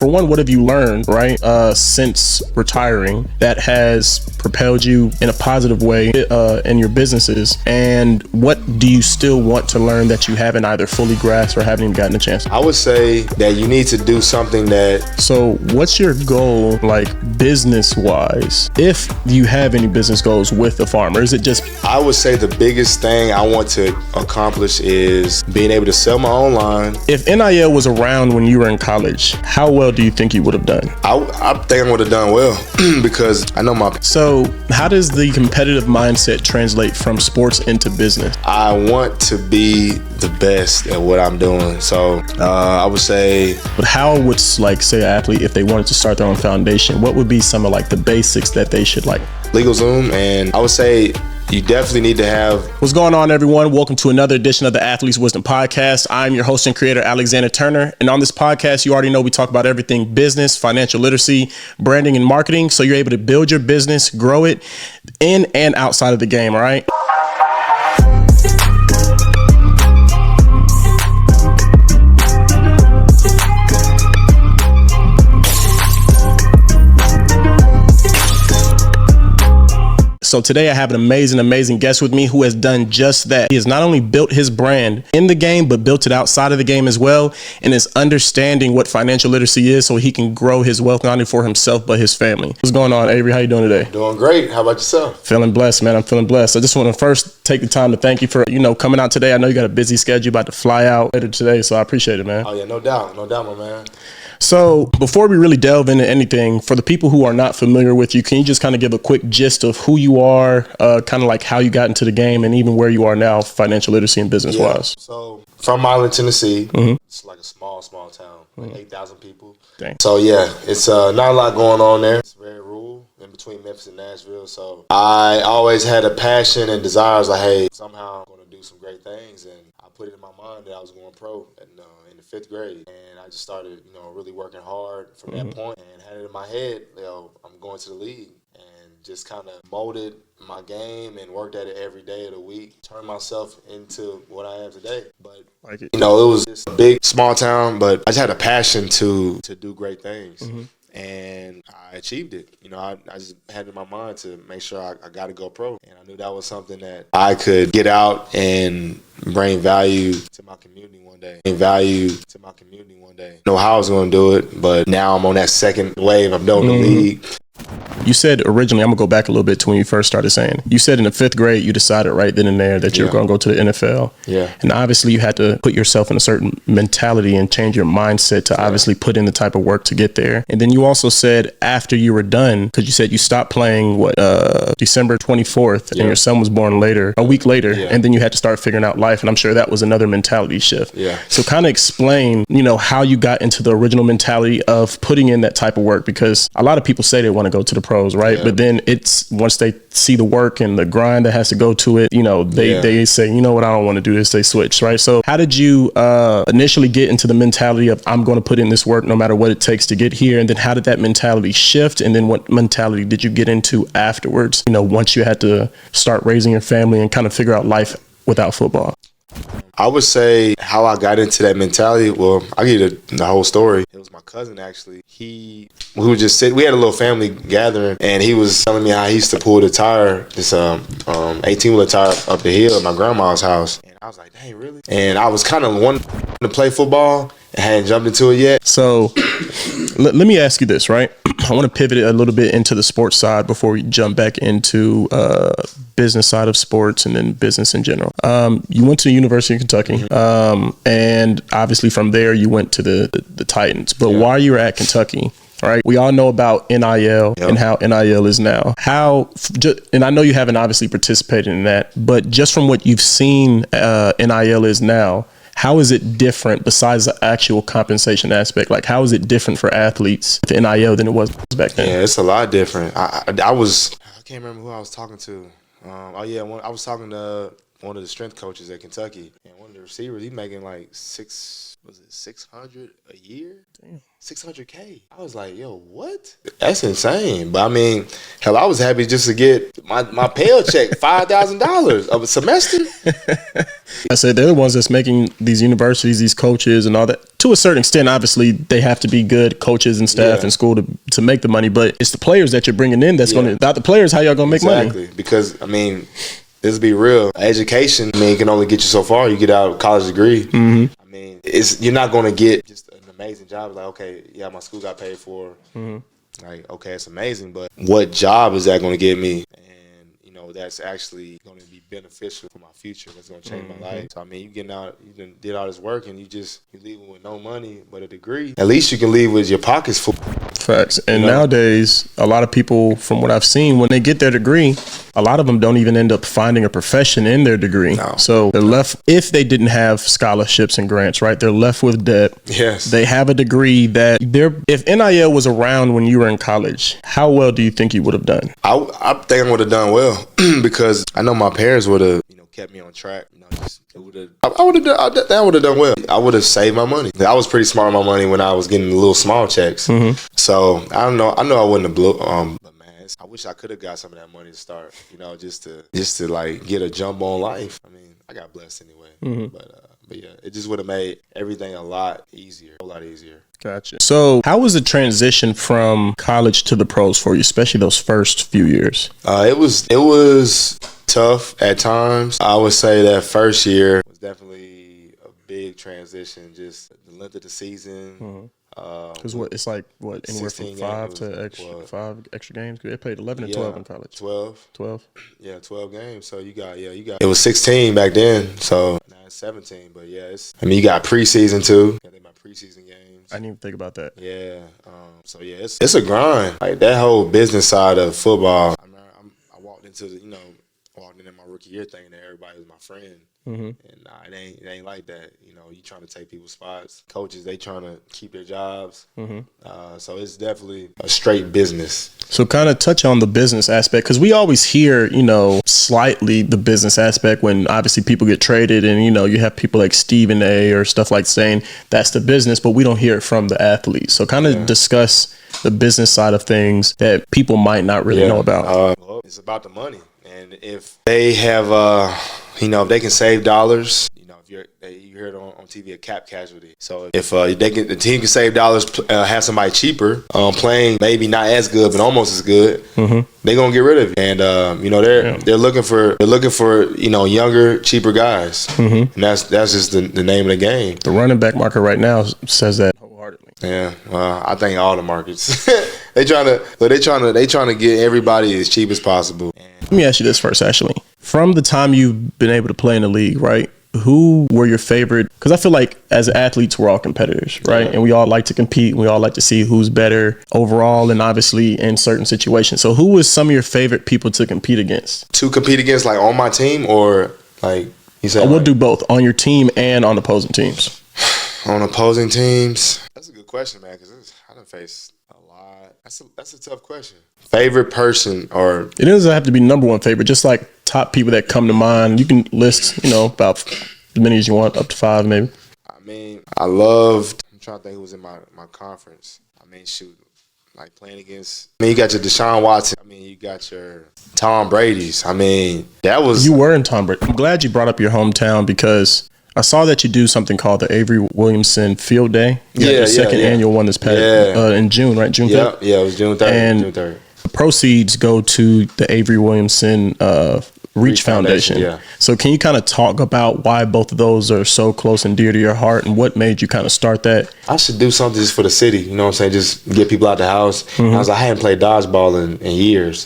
For one, what have you learned, right, since retiring that has propelled you in a positive way in your businesses? And what do you still want to learn that you haven't either fully grasped or haven't even gotten a chance? I would say that you need to do something that... So what's your goal, like business-wise, if you have any business goals with the farm? Or is it just... I would say the biggest thing I want to accomplish is being able to sell my own line. If NIL was around when you were in college, how well do you think you would have done? I think I would have done well because I know my... So how does the competitive mindset translate from sports into business? I want to be the best at what I'm doing. So I would say... But how would, like, say, an athlete, if they wanted to start their own foundation, what would be some of like the basics that they should like? LegalZoom, and I would say you definitely need to have... What's going on, everyone? Welcome to another edition of the Athlete's Wisdom Podcast. I'm your host and creator, Alexander Turner. And on this podcast, you already know we talk about everything business, financial literacy, branding, and marketing. So you're able to build your business, grow it in and outside of the game, all right? So today I have an amazing guest with me who has done just that. He has not only built his brand in the game, but built it outside of the game as well, and is understanding what financial literacy is so he can grow his wealth not only for himself, but his family. What's going on, Avery? How you doing today? Doing great. How about yourself? Feeling blessed, man. I'm feeling blessed. I just want to first take the time to thank you for, coming out today. I know you got a busy schedule, about to fly out later today, so I appreciate it, man. Oh yeah, no doubt, my man. So before we really delve into anything, for the people who are not familiar with you, can you just kind of give a quick gist of who you are, kind of like how you got into the game and even where you are now, financial literacy and business wise? So from Milan, Tennessee, It's like a small town, like 8,000 people. Dang. So yeah, it's not a lot going on there. It's very rural in between Memphis and Nashville. So I always had a passion and desire. I was like, hey, somehow I'm going to do some great things. And I put it in my mind that I was going pro in the 5th grade. And I just started, really working hard from that point and had it in my head, I'm going to the league. And just kind of molded my game and worked at it every day of the week, turned myself into what I am today. But, it was just a big, small town, but I just had a passion to do great things. And I achieved it. I just had it in my mind to make sure I got to go pro. And I knew that was something that I could get out and bring value to my community one day. Know how I was going to do it, but now I'm on that second wave. I'm building the league. You said originally, I'm going to go back a little bit to when you first started saying, you said in the 5th grade, you decided right then and there that you were going to go to the NFL. Yeah. And obviously you had to put yourself in a certain mentality and change your mindset to obviously put in the type of work to get there. And then you also said after you were done, because you said you stopped playing, December 24th, and your son was born a week later, and then you had to start figuring out life. And I'm sure that was another mentality shift. Yeah. So kind of explain, how you got into the original mentality of putting in that type of work, because a lot of people say they want to go to the pros, right? Yeah. But then it's once they see the work and the grind that has to go to it, they say, I don't want to do this. They switch, right? So how did you initially get into the mentality of I'm going to put in this work no matter what it takes to get here? And then how did that mentality shift? And then what mentality did you get into afterwards, once you had to start raising your family and kind of figure out life without football? I would say how I got into that mentality. Well, I'll give you the whole story. It was my cousin, actually. We would just sit. We had a little family gathering, and he was telling me how he used to pull the tire, this 18-wheeler tire up the hill at my grandma's house. And I was like, dang, really? And I was kind of wanting to play football and hadn't jumped into it yet. So let me ask you this, right? I want to pivot it a little bit into the sports side before we jump back into business side of sports and then business in general. You went to the University of Kentucky, and obviously from there you went to the Titans. But while you were at Kentucky, all right, we all know about NIL and how NIL is now. And I know you haven't obviously participated in that, but just from what you've seen NIL is now, how is it different besides the actual compensation aspect? Like, how is it different for athletes with NIL than it was back then? Yeah, it's a lot different. I can't remember who I was talking to. I was talking to one of the strength coaches at Kentucky, and one of the receivers, he's making like 600 a year? Damn. 600K. I was like, yo, what? That's insane. But I mean, hell, I was happy just to get my paycheck, $5,000 of a semester. I said they're the ones that's making these universities, these coaches and all that. To a certain extent, obviously, they have to be good coaches and staff in school to make the money. But it's the players that you're bringing in that's going to, without the players, how y'all going to make money? Exactly. Because, I mean, let's be real. Education, I mean, can only get you so far. You get out a college degree. Mm-hmm. I mean, you're not going to get just an amazing job. Like, okay, yeah, my school got paid for. Mm-hmm. Like, okay, it's amazing. But what job is that going to get me? That's actually going to be beneficial for my future. That's going to change my life. So I mean, you getting out, you did all this work, and you leaving with no money but a degree. At least you can leave with your pockets full. Facts. And nowadays, a lot of people, from what I've seen, when they get their degree, a lot of them don't even end up finding a profession in their degree. No. So they're left, if they didn't have scholarships and grants, right? They're left with debt. Yes. They have a degree that if NIL was around when you were in college, how well do you think you would have done? I think I would have done well because I know my parents would have, kept me on track. I would have done well. I would have saved my money. I was pretty smart with my money when I was getting the little small checks. Mm-hmm. So I don't know. I know I wouldn't have blew. But man, I wish I could have got some of that money to start. Just to like get a jump on life. I mean, I got blessed anyway. Mm-hmm. But yeah, it just would have made everything a lot easier. Gotcha. So how was the transition from college to the pros for you, especially those first few years? It was tough at times. I would say that first year was definitely a big transition, just the length of the season. Because it's like anywhere from 5 extra games. They played 11 and 12 in college. 12. Yeah, 12 games. So you got. It was 16 back then. So now it's 17. But yeah, you got preseason too. Yeah, they my preseason games. I didn't even think about that. Yeah. So yeah, it's a grind. Like that whole business side of football. I walked into my rookie year thinking that everybody was my friend. Mm-hmm. And it ain't like that. You trying to take people's spots. Coaches, they trying to keep their jobs. Mm-hmm. So it's definitely a straight business. So kind of touch on the business aspect, because we always hear, slightly the business aspect when obviously people get traded and, you have people like Stephen A or stuff like saying that's the business, but we don't hear it from the athletes. So kind of discuss the business side of things that people might not really know about. Well, it's about the money. And if they have, if they can save dollars, you heard on TV a cap casualty. So if the team can save dollars, have somebody cheaper, playing maybe not as good but almost as good, they're gonna get rid of you. And they're looking for younger, cheaper guys, and that's just the name of the game. The running back market right now says that wholeheartedly. Yeah, well, I think all the markets they trying to get everybody as cheap as possible. Let me ask you this first, Ashley. From the time you've been able to play in the league, right? Who were your favorite? Because I feel like as athletes, we're all competitors, right? Yeah. And we all like to compete. We all like to see who's better overall and obviously in certain situations. So who was some of your favorite people to compete against? To compete against, like on my team or like you said? We'll do both, on your team and on opposing teams. On opposing teams? That's a good question, man, because I done faced a lot. That's a tough question. Favorite person or... It doesn't have to be number one favorite, just like top people that come to mind. You can list, about as many as you want, up to 5 maybe. I mean, I'm trying to think who was in my conference. Like playing against... you got your Deshaun Watson. You got your Tom Brady's. That was... You were in Tom Brady. I'm glad you brought up your hometown because I saw that you do something called the Avery Williamson Field Day. Your second annual one this past in June, right? June 3rd? Yeah, it was June 3rd. And June 3rd. The proceeds go to the Avery Williamson Reach Foundation. Yeah. So can you kind of talk about why both of those are so close and dear to your heart and what made you kind of start that? I should do something just for the city, you know what I'm saying? Just get people out the house. Mm-hmm. I was like, I hadn't played dodgeball in years.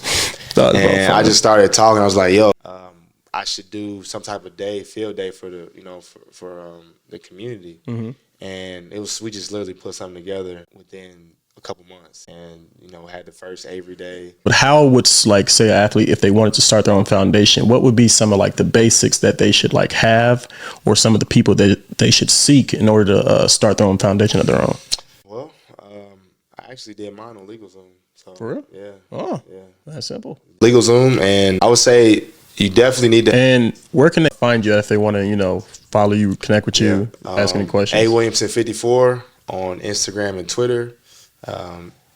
And I just started talking. I was like, yo, I should do some type of field day for the, for the community. Mm-hmm. And we just literally put something together within a couple months and, had the first Avery Day. But how would, say, an athlete, if they wanted to start their own foundation, what would be some of, the basics that they should, have or some of the people that they should seek in order to start their own foundation of their own? Well, I actually did mine on LegalZoom. So, for real? Yeah. Oh, yeah. That's simple. LegalZoom, and I would say You definitely need to. And where can they find you if they want to, follow you, connect with you, ask any questions? A Williamson 54 on Instagram and Twitter.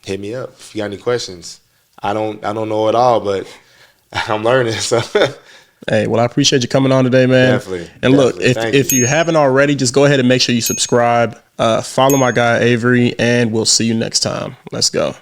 Hit me up if you got any questions. I don't know it all, but I'm learning. So. Hey, well, I appreciate you coming on today, man. Definitely. And look, Definitely. if you haven't already, just go ahead and make sure you subscribe. Follow my guy Avery, and we'll see you next time. Let's go.